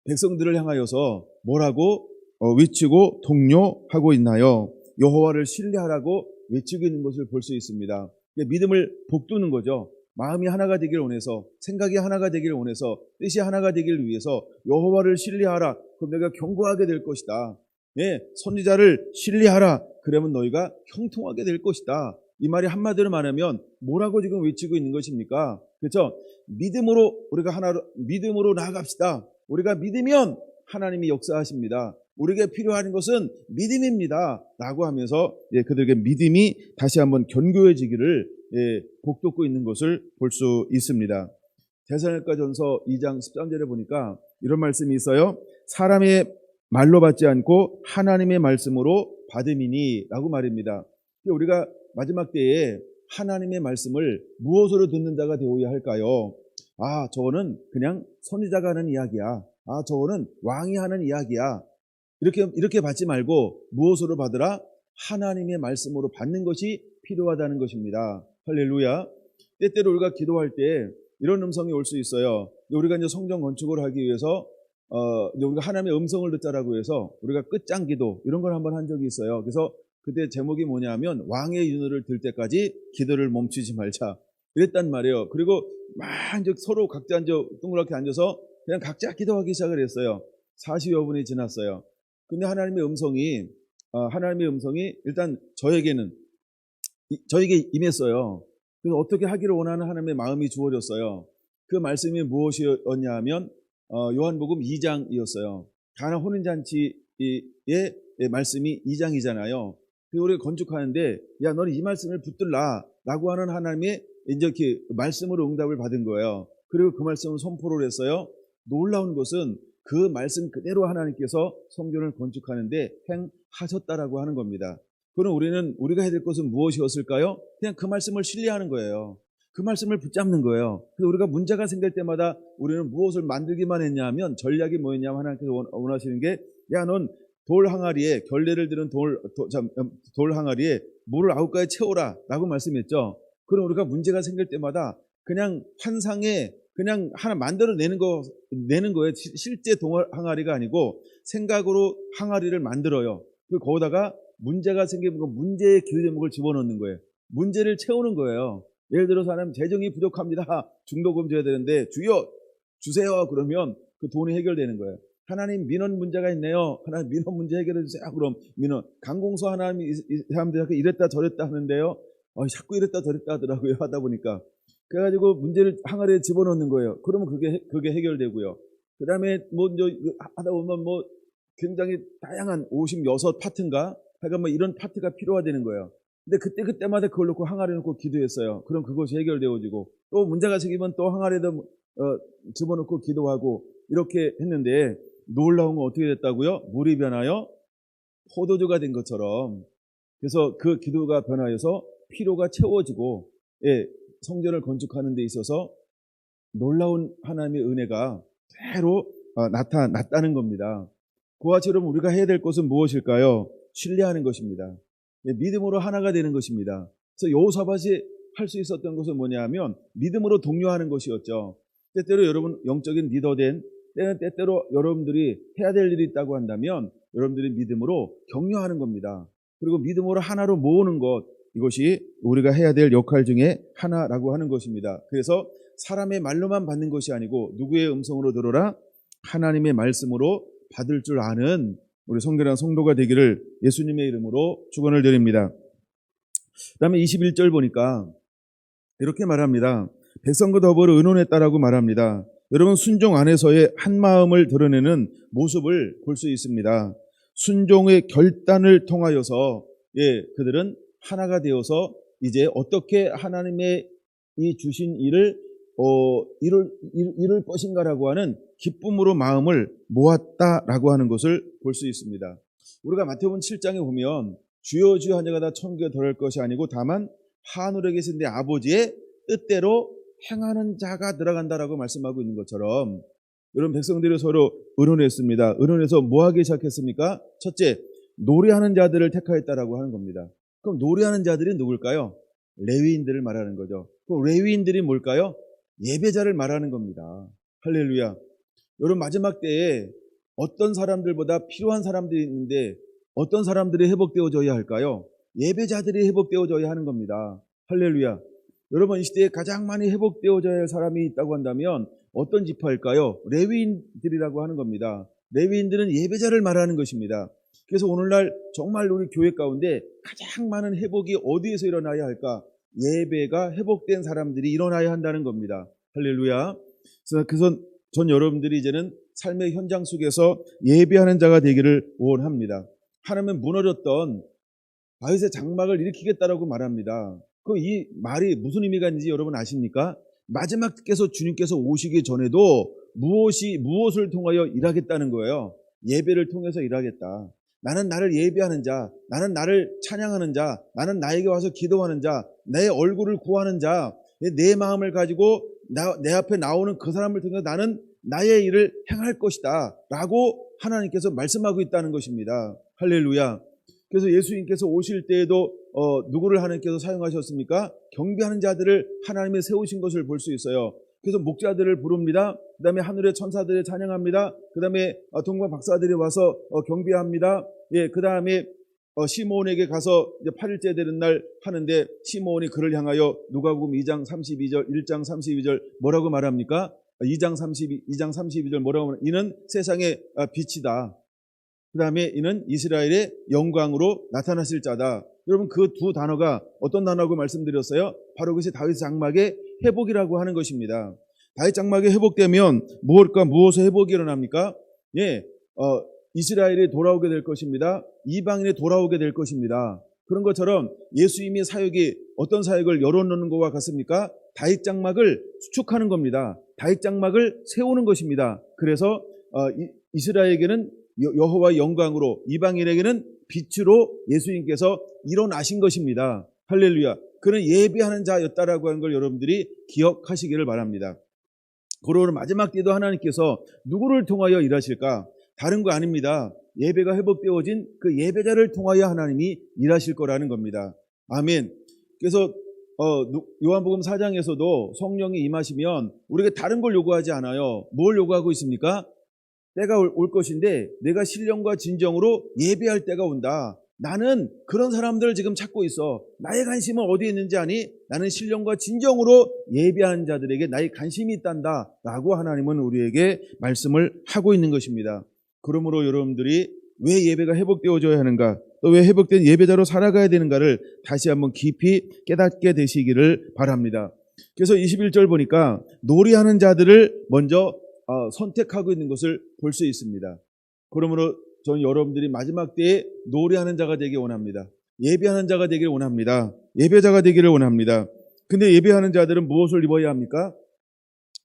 백성들을 향하여서 뭐라고 외치고 독려하고 있나요? 여호와를 신뢰하라고 외치고 있는 것을 볼 수 있습니다. 믿음을 복두는 거죠. 마음이 하나가 되기를 원해서, 생각이 하나가 되기를 원해서, 뜻이 하나가 되기를 위해서 여호와를 신뢰하라. 그럼 내가 견고하게 될 것이다. 선지자를 신뢰하라. 그러면 너희가 형통하게 될 것이다. 이 말이 한마디로 말하면 뭐라고 지금 외치고 있는 것입니까? 그렇죠? 믿음으로 나아갑시다. 우리가 믿으면 하나님이 역사하십니다. 우리에게 필요한 것은 믿음입니다. 라고 하면서 그들에게 믿음이 다시 한번 견고해지기를 복돋고 있는 것을 볼 수 있습니다. 데살로니가전서 2장 13절에 보니까 이런 말씀이 있어요. 사람의 말로 받지 않고 하나님의 말씀으로 받음이니 라고 말입니다. 우리가 마지막 때에 하나님의 말씀을 무엇으로 듣는 자가 되어야 할까요? 아, 저거는 그냥 선지자가 하는 이야기야. 아, 저거는 왕이 하는 이야기야. 이렇게 받지 말고 무엇으로 받으라? 하나님의 말씀으로 받는 것이 필요하다는 것입니다. 할렐루야. 때때로 우리가 기도할 때 이런 음성이 올 수 있어요. 우리가 이제 성전 건축을 하기 위해서 우리가 하나님의 음성을 듣자라고 해서 우리가 끝장 기도 이런 걸 한번 한 적이 있어요. 그래서 그때 제목이 뭐냐면 왕의 윤호를 들 때까지 기도를 멈추지 말자 이랬단 말이에요. 그리고 막 이제 서로 각자 둥그렇게 앉아서 그냥 각자 기도하기 시작을 했어요. 40여 분이 지났어요. 근데 하나님의 음성이 일단 저에게 임했어요. 그래서 어떻게 하기를 원하는 하나님의 마음이 주어졌어요. 그 말씀이 무엇이었냐 하면 요한복음 2장이었어요. 가나 혼인잔치의 말씀이 2장이잖아요. 그래서 우리가 건축하는데 야 너는 이 말씀을 붙들라 라고 하는 하나님의 이제 이렇게 말씀으로 응답을 받은 거예요. 그리고 그 말씀을 선포를 했어요. 놀라운 것은 그 말씀 그대로 하나님께서 성전을 건축하는데 행하셨다라고 하는 겁니다. 그럼 우리가 해야 될 것은 무엇이었을까요? 그냥 그 말씀을 신뢰하는 거예요. 그 말씀을 붙잡는 거예요. 그래서 우리가 문제가 생길 때마다 우리는 무엇을 만들기만 했냐 하면 전략이 뭐였냐면 하나님께서 원하시는 게 야 넌 돌 항아리에 결례를 들은 돌 항아리에 물을 9가지 채워라 라고 말씀했죠. 그럼 우리가 문제가 생길 때마다 그냥 환상에 그냥 하나 만들어내는 거예요. 실제 동화 항아리가 아니고 생각으로 항아리를 만들어요. 그리고 거기다가 문제가 생기면 문제의 기도 제목을 집어넣는 거예요. 문제를 채우는 거예요. 예를 들어서 하나님 재정이 부족합니다. 중도금 줘야 되는데 주여 주세요. 그러면 그 돈이 해결되는 거예요. 하나님 민원 문제가 있네요. 하나님 민원 문제 해결해 주세요. 그럼 민원 관공서 하나님 이 사람들한테 이랬다 저랬다 하는데요. 자꾸 이랬다 저랬다 하더라고요. 하다 보니까 그래가지고 문제를 항아리에 집어넣는 거예요. 그러면 그게 해결되고요. 그 다음에 뭐 이제 하다 보면 뭐 굉장히 다양한 56 파트인가? 하여간 뭐 이런 파트가 필요하다는 거예요. 근데 그때마다 그걸 놓고 항아리에 놓고 기도했어요. 그럼 그것이 해결되어지고 또 문제가 생기면 또 항아리에다 집어넣고 기도하고 이렇게 했는데 놀라운 건 어떻게 됐다고요? 물이 변하여 포도주가 된 것처럼 그래서 그 기도가 변하여서 피로가 채워지고 성전을 건축하는 데 있어서 놀라운 하나님의 은혜가 그대로 나타났다는 겁니다. 그와 처럼 우리가 해야 될 것은 무엇일까요? 신뢰하는 것입니다. 믿음으로 하나가 되는 것입니다. 그래서 여호사밧이 할 수 있었던 것은 뭐냐면 믿음으로 동요하는 것이었죠. 때때로 여러분 영적인 리더된 때때로 여러분들이 해야 될 일이 있다고 한다면 여러분들이 믿음으로 격려하는 겁니다. 그리고 믿음으로 하나로 모으는 것 이것이 우리가 해야 될 역할 중에 하나라고 하는 것입니다. 그래서 사람의 말로만 받는 것이 아니고 누구의 음성으로 들어라? 하나님의 말씀으로 받을 줄 아는 우리 성결한 성도가 되기를 예수님의 이름으로 축원을 드립니다. 그 다음에 21절 보니까 이렇게 말합니다. 백성과 더불어 의논했다라고 말합니다. 여러분 순종 안에서의 한마음을 드러내는 모습을 볼 수 있습니다. 순종의 결단을 통하여서 그들은 하나가 되어서 이제 어떻게 하나님의 이 주신 일을 이룰 것인가라고 하는 기쁨으로 마음을 모았다라고 하는 것을 볼 수 있습니다. 우리가 마태복음 7장에 보면 주여 주여 한 자가 다 천국에 들어갈 것이 아니고 다만 하늘에 계신 내 아버지의 뜻대로 행하는 자가 들어간다라고 말씀하고 있는 것처럼 여러분 백성들이 서로 의논했습니다. 의논해서 뭐 하기 시작했습니까? 첫째, 노래하는 자들을 택하였다라고 하는 겁니다. 그럼 노래하는 자들이 누굴까요? 레위인들을 말하는 거죠. 그 레위인들이 뭘까요? 예배자를 말하는 겁니다. 할렐루야. 여러분 마지막 때에 어떤 사람들보다 필요한 사람들이 있는데 어떤 사람들이 회복되어져야 할까요? 예배자들이 회복되어져야 하는 겁니다. 할렐루야. 여러분 이 시대에 가장 많이 회복되어져야 할 사람이 있다고 한다면 어떤 지파일까요? 레위인들이라고 하는 겁니다. 레위인들은 예배자를 말하는 것입니다. 그래서 오늘날 정말 우리 교회 가운데 가장 많은 회복이 어디에서 일어나야 할까? 예배가 회복된 사람들이 일어나야 한다는 겁니다. 할렐루야. 그래서 전 여러분들이 이제는 삶의 현장 속에서 예배하는 자가 되기를 원합니다. 하나님은 무너졌던 다윗의 장막을 일으키겠다라고 말합니다. 이 말이 무슨 의미가 있는지 여러분 아십니까? 마지막께서 주님께서 오시기 전에도 무엇을 통하여 일하겠다는 거예요. 예배를 통해서 일하겠다. 나는 나를 예배하는 자, 나는 나를 찬양하는 자, 나는 나에게 와서 기도하는 자, 내 얼굴을 구하는 자, 내 마음을 가지고 내 앞에 나오는 그 사람을 통해서 나는 나의 일을 행할 것이다 라고 하나님께서 말씀하고 있다는 것입니다. 할렐루야. 그래서 예수님께서 오실 때에도 누구를 하나님께서 사용하셨습니까? 경배하는 자들을 하나님이 세우신 것을 볼 수 있어요. 그래서 목자들을 부릅니다. 그 다음에 하늘의 천사들을 찬양합니다. 그 다음에 동방 박사들이 와서 경배합니다. 예, 그 다음에 시므온에게 가서 이제 8일째 되는 날 하는데 시므온이 그를 향하여 누가복음 2장 32절, 1장 32절 뭐라고 말합니까? 2장 32절 뭐라고 말합니까? 이는 세상의 빛이다. 그 다음에 이는 이스라엘의 영광으로 나타나실 자다. 여러분 그 두 단어가 어떤 단어라고 말씀드렸어요? 바로 그것이 다윗 장막의 회복이라고 하는 것입니다. 다윗 장막이 회복되면 무엇의 회복이 일어납니까? 예, 이스라엘이 돌아오게 될 것입니다. 이방인이 돌아오게 될 것입니다. 그런 것처럼 예수님의 사역이 어떤 사역을 열어놓는 것과 같습니까? 다윗 장막을 수축하는 겁니다. 다윗 장막을 세우는 것입니다. 그래서 이스라엘에게는 여호와의 영광으로, 이방인에게는 빛으로 예수님께서 일어나신 것입니다. 할렐루야. 그는 예배하는 자였다라고 하는 걸 여러분들이 기억하시기를 바랍니다. 그러므로 마지막 때도 하나님께서 누구를 통하여 일하실까? 다른 거 아닙니다. 예배가 회복되어진 그 예배자를 통하여 하나님이 일하실 거라는 겁니다. 아멘. 그래서 요한복음 4장에서도 성령이 임하시면 우리가 다른 걸 요구하지 않아요. 뭘 요구하고 있습니까? 때가 올 것인데 내가 신령과 진정으로 예배할 때가 온다. 나는 그런 사람들을 지금 찾고 있어. 나의 관심은 어디에 있는지 아니? 나는 신령과 진정으로 예배하는 자들에게 나의 관심이 있단다 라고 하나님은 우리에게 말씀을 하고 있는 것입니다. 그러므로 여러분들이 왜 예배가 회복되어져야 하는가, 또 왜 회복된 예배자로 살아가야 되는가를 다시 한번 깊이 깨닫게 되시기를 바랍니다. 그래서 21절 보니까 노래하는 자들을 먼저 선택하고 있는 것을 볼 수 있습니다. 그러므로 저는 여러분들이 마지막 때에 노래하는 자가 되길 원합니다. 예배하는 자가 되길 원합니다. 예배자가 되기를 원합니다. 근데 예배하는 자들은 무엇을 입어야 합니까?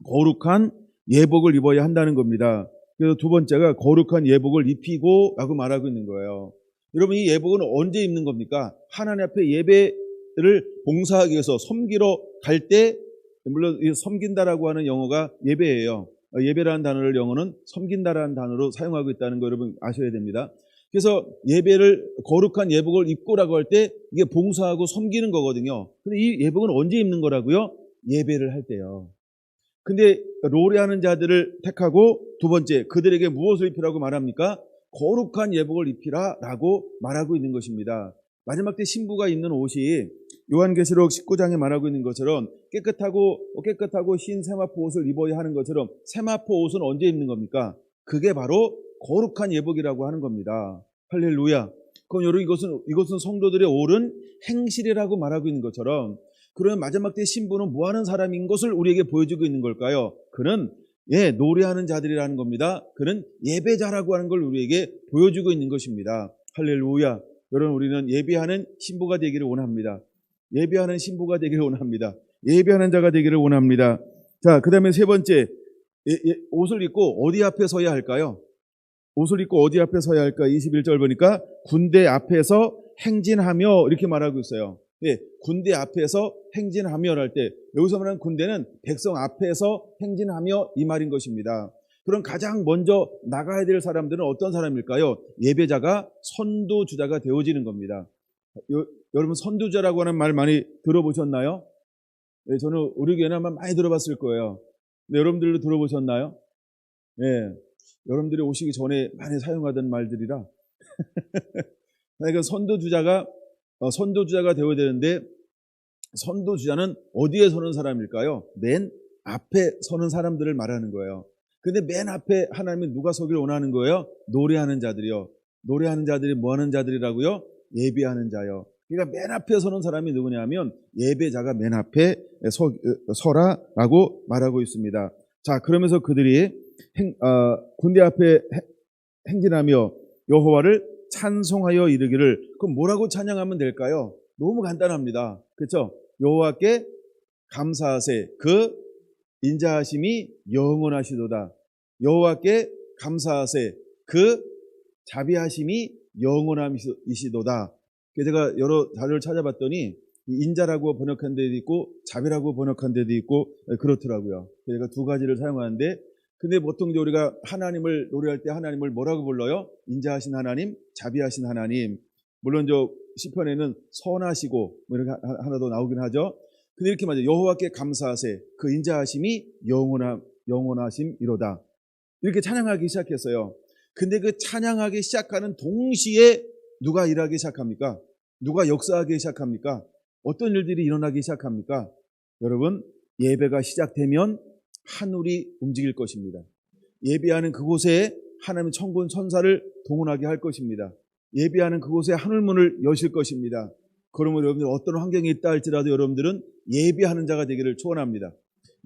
거룩한 예복을 입어야 한다는 겁니다. 그래서 두 번째가 거룩한 예복을 입히고 라고 말하고 있는 거예요. 여러분 이 예복은 언제 입는 겁니까? 하나님 앞에 예배를 봉사하기 위해서 섬기러 갈 때, 물론 섬긴다라고 하는 영어가 예배예요. 예배라는 단어를 영어는 섬긴다라는 단어로 사용하고 있다는 거 여러분 아셔야 됩니다. 그래서 예배를 거룩한 예복을 입고라고 할 때 이게 봉사하고 섬기는 거거든요. 근데 이 예복은 언제 입는 거라고요? 예배를 할 때요. 근데 노래하는 자들을 택하고 두 번째 그들에게 무엇을 입히라고 말합니까? 거룩한 예복을 입히라라고 말하고 있는 것입니다. 마지막 때 신부가 입는 옷이 요한계시록 19장에 말하고 있는 것처럼 깨끗하고 흰 세마포 옷을 입어야 하는 것처럼 세마포 옷은 언제 입는 겁니까? 그게 바로 거룩한 예복이라고 하는 겁니다. 할렐루야. 그럼 여러분 이것은 성도들의 옳은 행실이라고 말하고 있는 것처럼 그러면 마지막 때 신부는 뭐하는 사람인 것을 우리에게 보여주고 있는 걸까요? 그는 노래하는 자들이라는 겁니다. 그는 예배자라고 하는 걸 우리에게 보여주고 있는 것입니다. 할렐루야. 여러분 우리는 예배하는 신부가 되기를 원합니다. 예배하는 신부가 되기를 원합니다. 예배하는 자가 되기를 원합니다. 자, 그 다음에 세 번째, 옷을 입고 어디 앞에 서야 할까요? 옷을 입고 어디 앞에 서야 할까? 21절 보니까 군대 앞에서 행진하며 이렇게 말하고 있어요. 군대 앞에서 행진하며 할 때 여기서 말하는 군대는 백성 앞에서 행진하며 이 말인 것입니다. 그럼 가장 먼저 나가야 될 사람들은 어떤 사람일까요? 예배자가 선두주자가 되어지는 겁니다. 여러분 선두자라고 하는 말 많이 들어보셨나요? 네, 저는 우리 교회는 아마 많이 들어봤을 거예요. 네, 여러분들도 들어보셨나요? 네, 여러분들이 오시기 전에 많이 사용하던 말들이라 그러니까 선두주자가 되어야 되는데 선두주자는 어디에 서는 사람일까요? 맨 앞에 서는 사람들을 말하는 거예요. 근데 맨 앞에 하나님은 누가 서기를 원하는 거예요? 노래하는 자들이요. 노래하는 자들이 뭐 하는 자들이라고요? 예배하는 자요. 그러니까 맨 앞에 서는 사람이 누구냐면 예배자가 맨 앞에 서라라고 말하고 있습니다. 자, 그러면서 그들이 군대 앞에 행진하며 여호와를 찬송하여 이르기를, 그럼 뭐라고 찬양하면 될까요? 너무 간단합니다. 그렇죠? 여호와께 감사하세. 그 인자하심이 영원하시도다. 여호와께 감사하세. 그 자비하심이 영원하시도다. 제가 여러 자료를 찾아봤더니 인자라고 번역한 데도 있고 자비라고 번역한 데도 있고 그렇더라고요. 제가 두 가지를 사용하는데, 근데 보통 이제 우리가 하나님을 노래할 때 하나님을 뭐라고 불러요? 인자하신 하나님, 자비하신 하나님. 물론 저 시편에는 선하시고 뭐 이렇게 하나 더 나오긴 하죠. 근데 이렇게 말해요. 여호와께 감사하세. 그 인자하심이 영원하심이로다. 이렇게 찬양하기 시작했어요. 근데 그 찬양하기 시작하는 동시에 누가 일하기 시작합니까? 누가 역사하기 시작합니까? 어떤 일들이 일어나기 시작합니까? 여러분, 예배가 시작되면 하늘이 움직일 것입니다. 예배하는 그곳에 하나님의 천군 천사를 동원하게 할 것입니다. 예배하는 그곳에 하늘문을 여실 것입니다. 그러면 여러분들 어떤 환경에 있다 할지라도 여러분들은 예배하는 자가 되기를 축원합니다.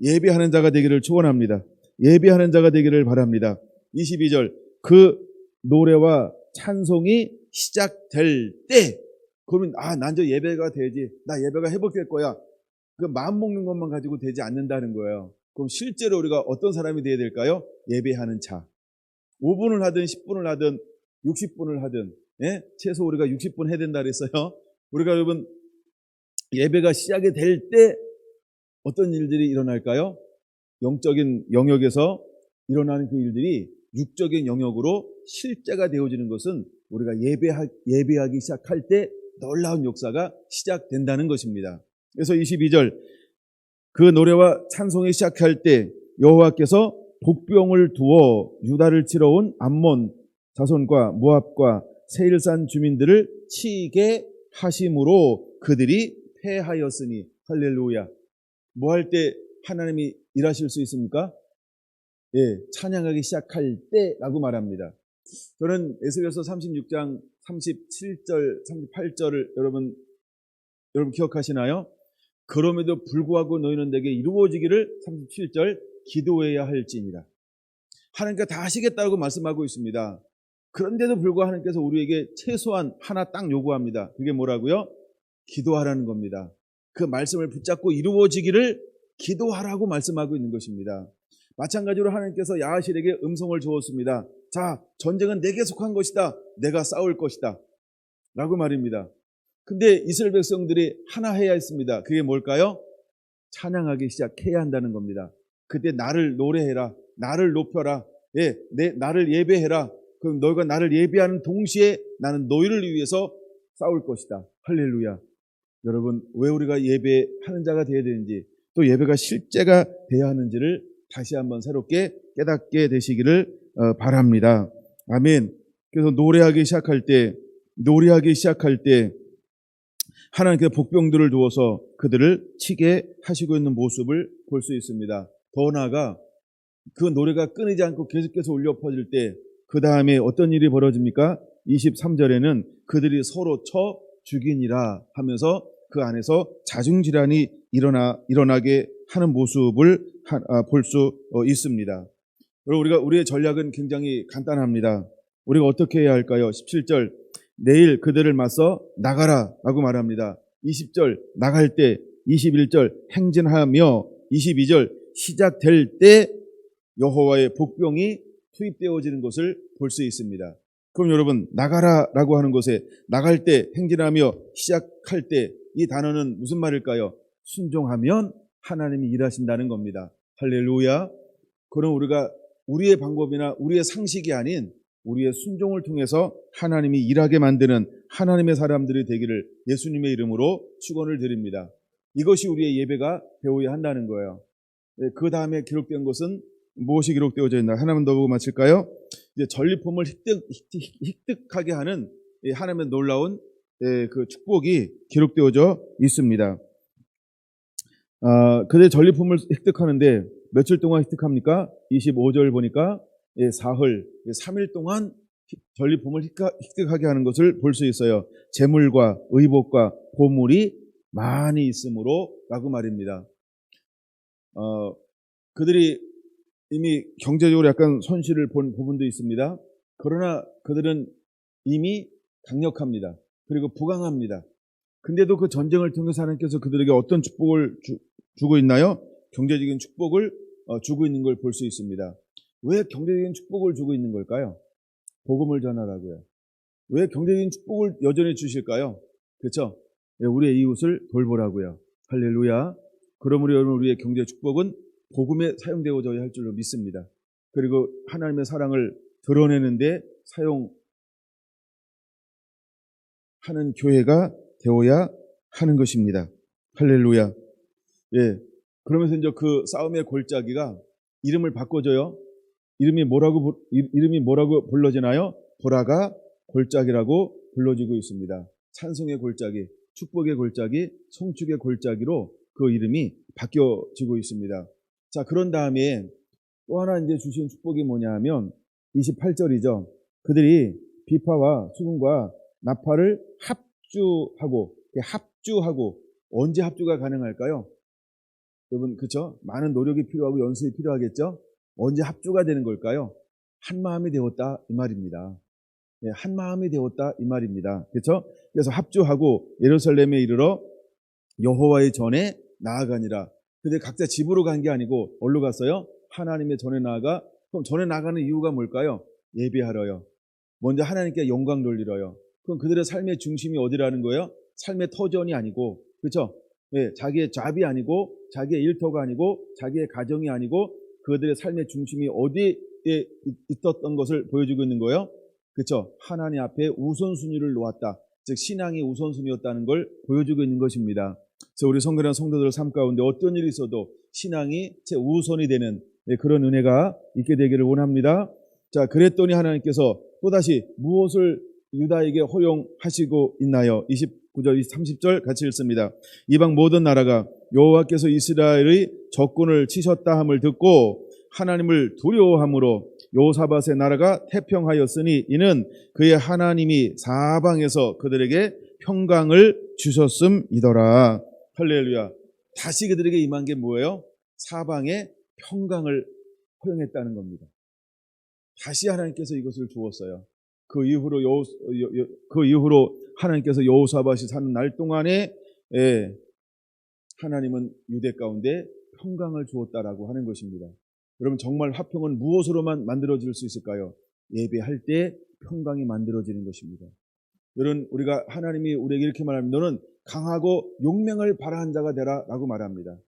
예배하는 자가 되기를 축원합니다. 예배하는 자가 되기를 바랍니다. 22절, 그 노래와 찬송이 시작될 때, 그러면 난 저 예배가 되지, 나 예배가 회복될 거야, 그 마음 먹는 것만 가지고 되지 않는다는 거예요. 그럼 실제로 우리가 어떤 사람이 되어야 될까요? 예배하는 자. 5분을 하든 10분을 하든 60분을 하든, 최소 우리가 60분 해야 된다 그랬어요. 우리가 여러분 예배가 시작이 될 때 어떤 일들이 일어날까요? 영적인 영역에서 일어나는 그 일들이 육적인 영역으로 실제가 되어지는 것은 우리가 예배하기 시작할 때 놀라운 역사가 시작된다는 것입니다. 그래서 22절, 그 노래와 찬송이 시작할 때 여호와께서 복병을 두어 유다를 치러 온 암몬 자손과 모압과 세일산 주민들을 치게 하심으로 그들이 패하였으니. 할렐루야. 뭐 할 때 하나님이 일하실 수 있습니까? 찬양하기 시작할 때라고 말합니다. 저는 에스겔서 36장 37절, 38절을 여러분 기억하시나요? 그럼에도 불구하고 너희는 내게 이루어지기를 37절 기도해야 할지니라. 하나님께서 다 하시겠다고 말씀하고 있습니다. 그런데도 불구하고 하나님께서 우리에게 최소한 하나 딱 요구합니다. 그게 뭐라고요? 기도하라는 겁니다. 그 말씀을 붙잡고 이루어지기를 기도하라고 말씀하고 있는 것입니다. 마찬가지로 하나님께서 야하실에게 음성을 주었습니다. 자, 전쟁은 내게 속한 것이다. 내가 싸울 것이다. 라고 말입니다. 근데 이스라엘 백성들이 하나 해야 했습니다. 그게 뭘까요? 찬양하기 시작해야 한다는 겁니다. 그때 나를 노래해라. 나를 높여라. 나를 예배해라. 그럼 너희가 나를 예배하는 동시에 나는 너희를 위해서 싸울 것이다. 할렐루야. 여러분, 왜 우리가 예배하는 자가 되어야 되는지, 또 예배가 실제가 되어야 하는지를 다시 한번 새롭게 깨닫게 되시기를 바랍니다. 아멘. 그래서 노래하기 시작할 때 하나님께서 복병들을 두어서 그들을 치게 하시고 있는 모습을 볼 수 있습니다. 더 나아가 그 노래가 끊이지 않고 계속해서 울려 퍼질 때 그 다음에 어떤 일이 벌어집니까? 23절에는 그들이 서로 쳐 죽이니라 하면서 그 안에서 자중질환이 일어나게 하는 모습을 볼 수 있습니다. 여러분, 우리의 전략은 굉장히 간단합니다. 우리가 어떻게 해야 할까요? 17절, 내일 그들을 맞서 나가라 라고 말합니다. 20절, 나갈 때. 21절, 행진하며. 22절, 시작될 때 여호와의 복병이 투입되어지는 것을 볼 수 있습니다. 그럼 여러분, 나가라 라고 하는 것에 나갈 때, 행진하며, 시작할 때, 이 단어는 무슨 말일까요? 순종하면 하나님이 일하신다는 겁니다. 할렐루야. 그럼 우리가 우리의 방법이나 우리의 상식이 아닌 우리의 순종을 통해서 하나님이 일하게 만드는 하나님의 사람들이 되기를 예수님의 이름으로 축원을 드립니다. 이것이 우리의 예배가 되어야 한다는 거예요. 그 다음에 기록된 것은 무엇이 기록되어져 있나? 하나만 더 보고 마칠까요? 이제 전리품을 획득하게 하는 하나님의 놀라운 그 축복이 기록되어져 있습니다. 그들 전리품을 획득하는데 며칠 동안 획득합니까? 25절 보니까 사흘, 3일 동안 전리품을 획득하게 하는 것을 볼 수 있어요. 재물과 의복과 보물이 많이 있으므로 라고 말입니다. 그들이 이미 경제적으로 약간 손실을 본 부분도 있습니다. 그러나 그들은 이미 강력합니다. 그리고 부강합니다. 근데도 그 전쟁을 통해서 하나님께서 그들에게 어떤 축복을 주고 있나요? 경제적인 축복을 주고 있는 걸 볼 수 있습니다. 왜 경제적인 축복을 주고 있는 걸까요? 복음을 전하라고요. 왜 경제적인 축복을 여전히 주실까요? 그렇죠? 우리의 이웃을 돌보라고요. 할렐루야. 그러므로 여러분, 우리의 경제 축복은 복음에 사용되어져야 할 줄로 믿습니다. 그리고 하나님의 사랑을 드러내는데 사용하는 교회가 되어야 하는 것입니다. 할렐루야. 예. 그러면서 이제 그 싸움의 골짜기가 이름을 바꿔줘요. 이름이 뭐라고 불러지나요? 보라가 골짜기라고 불러지고 있습니다. 찬송의 골짜기, 축복의 골짜기, 송축의 골짜기로 그 이름이 바뀌어지고 있습니다. 자, 그런 다음에 또 하나 이제 주신 축복이 뭐냐 하면 28절이죠. 그들이 비파와 수금과 나팔을 합주하고 언제 합주가 가능할까요? 여러분, 그렇죠? 많은 노력이 필요하고 연습이 필요하겠죠? 언제 합주가 되는 걸까요? 한 마음이 되었다 이 말입니다. 네, 한 마음이 되었다 이 말입니다. 그렇죠? 그래서 합주하고 예루살렘에 이르러 여호와의 전에 나아가니라. 근데 각자 집으로 간 게 아니고 어디로 갔어요? 하나님의 전에 나아가. 그럼 전에 나가는 이유가 뭘까요? 예배하러요. 먼저 하나님께 영광 돌리러요. 그럼 그들의 삶의 중심이 어디라는 거예요? 삶의 터전이 아니고, 그렇죠? 네, 자기의 잡이 아니고, 자기의 일터가 아니고, 자기의 가정이 아니고, 그들의 삶의 중심이 어디에 있었던 것을 보여주고 있는 거예요? 그렇죠? 하나님 앞에 우선순위를 놓았다. 즉 신앙이 우선순위였다는 걸 보여주고 있는 것입니다. 그래서 우리 성결한 성도들 삶 가운데 어떤 일이 있어도 신앙이 제 우선이 되는 그런 은혜가 있게 되기를 원합니다. 자, 그랬더니 하나님께서 또다시 무엇을 유다에게 허용하시고 있나요? 29절, 30절 같이 읽습니다. 이방 모든 나라가 여호와께서 이스라엘의 적군을 치셨다 함을 듣고 하나님을 두려워함으로 여호사밧의 나라가 태평하였으니 이는 그의 하나님이 사방에서 그들에게 평강을 주셨음이더라. 할렐루야. 다시 그들에게 임한 게 뭐예요? 사방에 평강을 허용했다는 겁니다. 다시 하나님께서 이것을 주었어요. 그 이후로 하나님께서 여호사밧이 사는 날 동안에 하나님은 유대 가운데 평강을 주었다라고 하는 것입니다. 여러분, 정말 화평은 무엇으로만 만들어질 수 있을까요? 예배할 때 평강이 만들어지는 것입니다. 여러분, 우리가 하나님이 우리에게 이렇게 말하면 너는 강하고 용맹을 발휘한 자가 되라 라고 말합니다.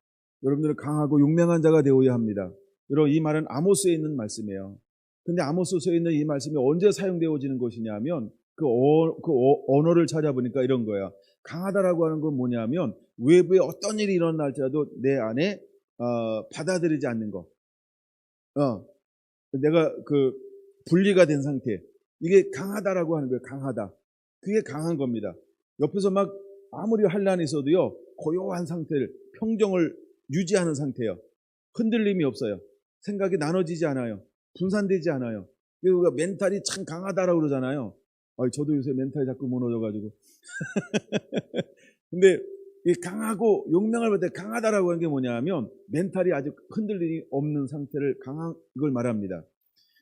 여러분들은 강하고 용맹한 자가 되어야 합니다. 여러분, 이 말은 아모스에 있는 말씀이에요. 근데 아모스서에 있는 이 말씀이 언제 사용되어지는 것이냐 하면 그 언어를 찾아보니까 이런 거예요. 강하다라고 하는 건 뭐냐면 외부에 어떤 일이 일어나 할지라도 내 안에 받아들이지 않는 거. 내가 그 분리가 된 상태. 이게 강하다라고 하는 거예요. 강하다. 그게 강한 겁니다. 옆에서 막 아무리 환란이 있어도요, 고요한 상태를, 평정을 유지하는 상태예요. 흔들림이 없어요. 생각이 나눠지지 않아요. 분산되지 않아요. 우리가 멘탈이 참 강하다라고 그러잖아요. 저도 요새 멘탈이 자꾸 무너져가지고. 근데 이 강하고 용맹을 받을 때 강하다라고 하는 게 뭐냐면 멘탈이 아주 흔들림이 없는 상태를 강한 걸 말합니다.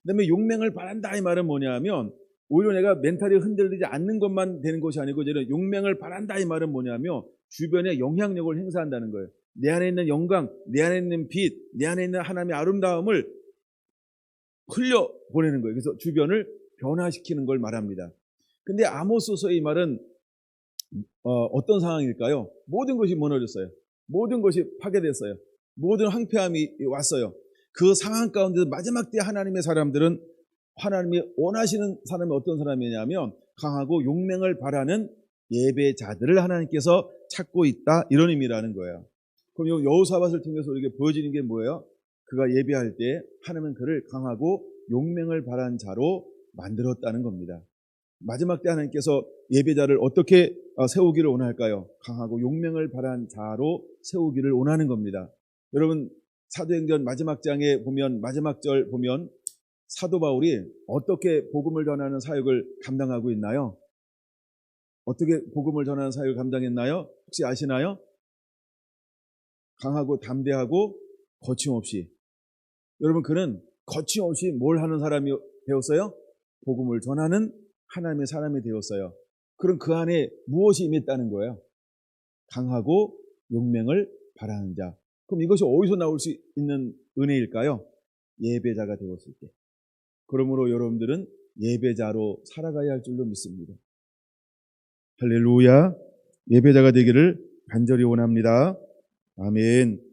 그다음에 용맹을 바란다 이 말은 뭐냐면 오히려 내가 멘탈이 흔들리지 않는 것만 되는 것이 아니고 저는 용맹을 바란다 이 말은 뭐냐면 주변에 영향력을 행사한다는 거예요. 내 안에 있는 영광, 내 안에 있는 빛, 내 안에 있는 하나님의 아름다움을 흘려보내는 거예요. 그래서 주변을 변화시키는 걸 말합니다. 근데 아모스서의 이 말은 어떤 상황일까요? 모든 것이 무너졌어요. 모든 것이 파괴됐어요. 모든 황폐함이 왔어요. 그 상황 가운데 마지막 때 하나님의 사람들은 하나님이 원하시는 사람이 어떤 사람이냐면 강하고 용맹을 바라는 예배자들을 하나님께서 찾고 있다 이런 의미라는 거예요. 그럼 여호사밧을 통해서 우리에게 보여지는 게 뭐예요? 그가 예배할 때 하나님은 그를 강하고 용맹을 바라는 자로 만들었다는 겁니다. 마지막 때 하나님께서 예배자를 어떻게 세우기를 원할까요? 강하고 용맹을 바라는 자로 세우기를 원하는 겁니다. 여러분, 사도행전 마지막 장에 보면 마지막 절 보면 사도 바울이 어떻게 복음을 전하는 사역을 감당하고 있나요? 어떻게 복음을 전하는 사역을 감당했나요? 혹시 아시나요? 강하고 담대하고 거침없이. 여러분, 그는 거침없이 뭘 하는 사람이 되었어요? 복음을 전하는 하나님의 사람이 되었어요. 그럼 그 안에 무엇이 임했다는 거예요? 강하고 용맹을 바라는 자. 그럼 이것이 어디서 나올 수 있는 은혜일까요? 예배자가 되었을 때. 그러므로 여러분들은 예배자로 살아가야 할 줄로 믿습니다. 할렐루야. 예배자가 되기를 간절히 원합니다. 아멘.